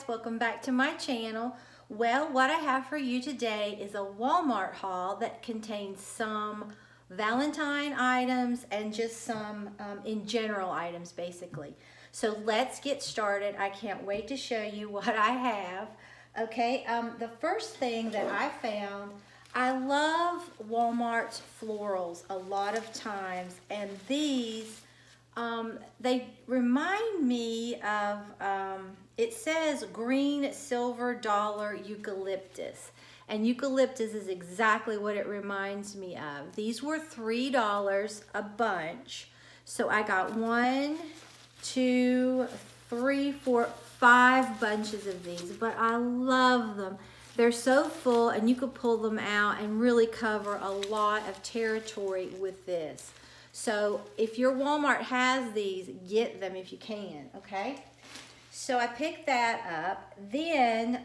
welcome back to my channel. Well, what I have for you today is a Walmart haul that contains some Valentine items and just some in general items basically. So let's get started. I can't wait to show you what I have. Okay, the first thing that I found, I love Walmart's florals a lot of times, and these they remind me of, it says green silver dollar eucalyptus. And eucalyptus is exactly what it reminds me of. These were $3 a bunch. So I got 1, 2, 3, 4, 5 bunches of these, but I love them. They're so full and you could pull them out and really cover a lot of territory with this. So if your Walmart has these, get them if you can, okay? So I picked that up. Then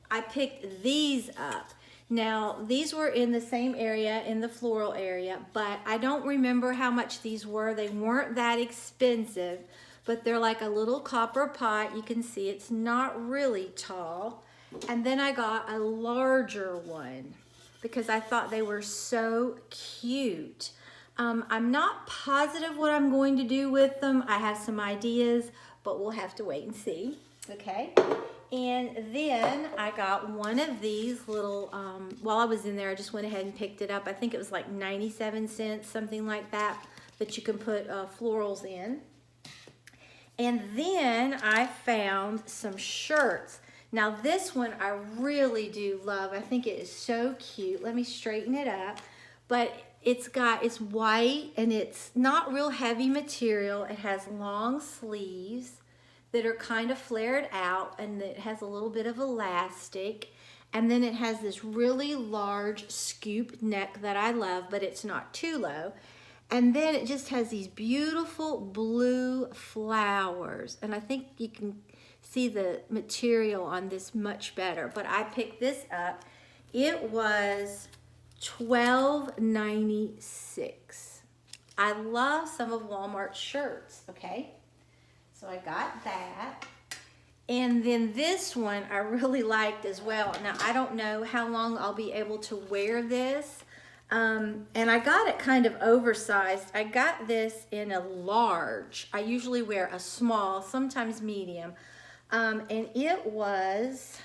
I picked these up. Now, these were in the same area, in the floral area, but I don't remember how much these were. They weren't that expensive, but they're like a little copper pot. You can see it's not really tall. And then I got a larger one because I thought they were so cute. I'm not positive what I'm going to do with them. I have some ideas, but we'll have to wait and see, okay? And then I got one of these little, while I was in there, I just went ahead and picked it up. I think it was like 97 cents, something like that, that you can put florals in. And then I found some shirts. Now this one I really do love. I think it is so cute. Let me straighten it up. But it's white and it's not real heavy material. It has long sleeves that are kind of flared out, and it has a little bit of elastic. And then it has this really large scoop neck that I love, but it's not too low. And then it just has these beautiful blue flowers. And I think you can see the material on this much better. But I picked this up. It was $12.96. I love some of Walmart's shirts, okay? So I got that. And then this one I really liked as well. Now, I don't know how long I'll be able to wear this. And I got it kind of oversized. I got this in a large. I usually wear a small, sometimes medium. And it was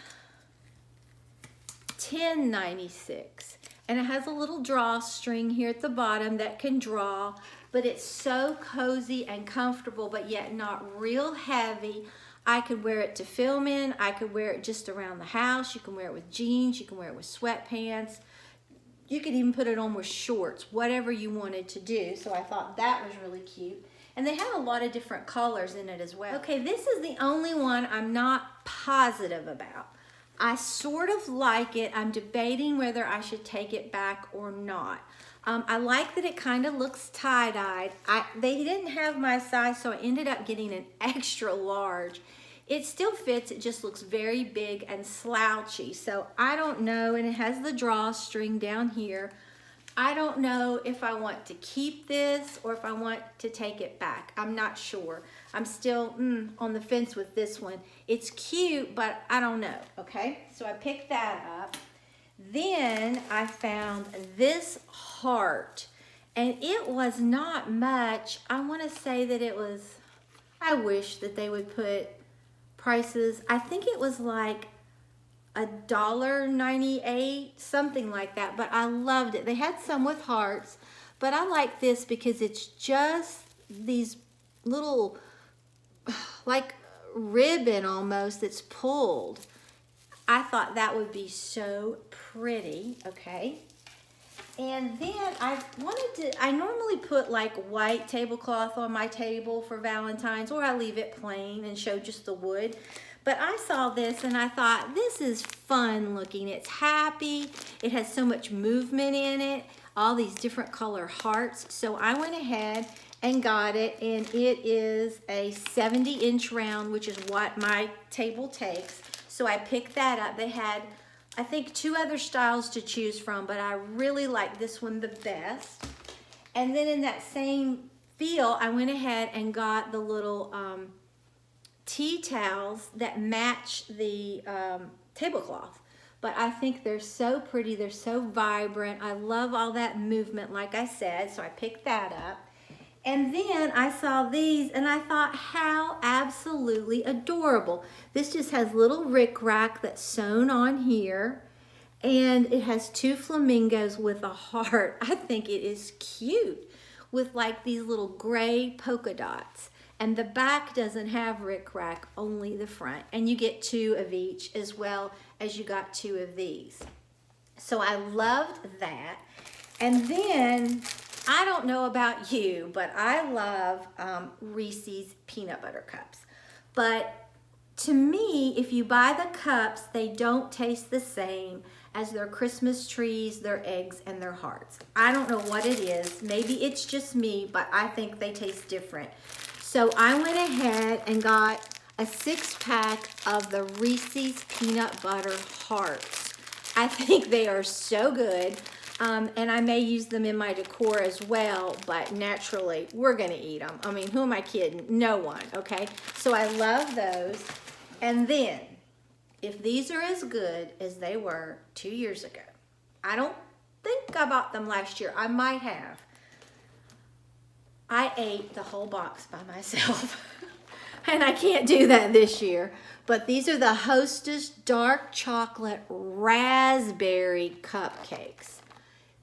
$10.96. And it has a little drawstring here at the bottom that can draw, but it's so cozy and comfortable, but yet not real heavy. I could wear it to film in. I could wear it just around the house. You can wear it with jeans. You can wear it with sweatpants. You could even put it on with shorts, whatever you wanted to do. So I thought that was really cute. And they have a lot of different colors in it as well. Okay, this is the only one I'm not positive about. I sort of like it. I'm debating whether I should take it back or not. I like that it kind of looks tie-dyed. They didn't have my size, so I ended up getting an extra large. It still fits, it just looks very big and slouchy. So I don't know, and it has the drawstring down here. I don't know if I want to keep this or if I want to take it back. I'm not sure. I'm still on the fence with this one. It's cute, but I don't know, okay? So I picked that up. Then I found this heart, and it was not much. I want to say that it was, I wish that they would put prices. I think it was like $1.98, something like that, but I loved it. They had some with hearts, but I like this because it's just these little, like ribbon almost that's pulled. I thought that would be so pretty, okay? And then I normally put like white tablecloth on my table for Valentine's, or I leave it plain and show just the wood. But I saw this and I thought, this is fun looking. It's happy. It has so much movement in it, all these different color hearts. So I went ahead and got it, and it is a 70-inch round, which is what my table takes. So I picked that up. They had, I think, 2 other styles to choose from, but I really like this one the best. And then in that same feel, I went ahead and got the little tea towels that match the tablecloth. But I think they're so pretty. They're so vibrant. I love all that movement, like I said, so I picked that up. And then I saw these and I thought, how absolutely adorable. This just has little rickrack that's sewn on here. And it has two flamingos with a heart. I think it is cute with like these little gray polka dots. And the back doesn't have rickrack, only the front. And you get two of each as well as you got two of these. So I loved that. And then, I don't know about you, but I love Reese's peanut butter cups. But to me, if you buy the cups, they don't taste the same as their Christmas trees, their eggs, and their hearts. I don't know what it is. Maybe it's just me, but I think they taste different. So I went ahead and got a 6-pack of the Reese's peanut butter hearts. I think they are so good. And I may use them in my decor as well, but naturally, we're gonna eat them. I mean, who am I kidding? No one, okay? So I love those. And then, if these are as good as they were 2 years ago, I don't think I bought them last year. I might have. I ate the whole box by myself. And I can't do that this year. But these are the Hostess dark chocolate raspberry cupcakes.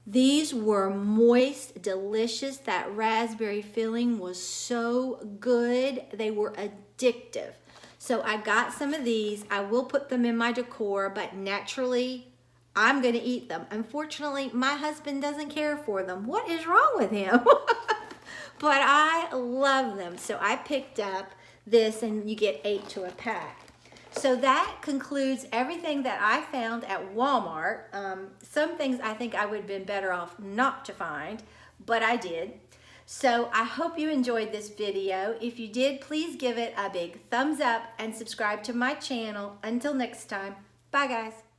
These were moist, delicious. That raspberry filling was so good. They were addictive. So I got some of these. I will put them in my decor, but naturally, I'm going to eat them. Unfortunately, my husband doesn't care for them. What is wrong with him? But I love them. So I picked up this, and you get 8 to a pack. So that concludes everything that I found at Walmart. Some things I think I would have been better off not to find, but I did. So I hope you enjoyed this video. If you did, please give it a big thumbs up and subscribe to my channel. Until next time, bye guys.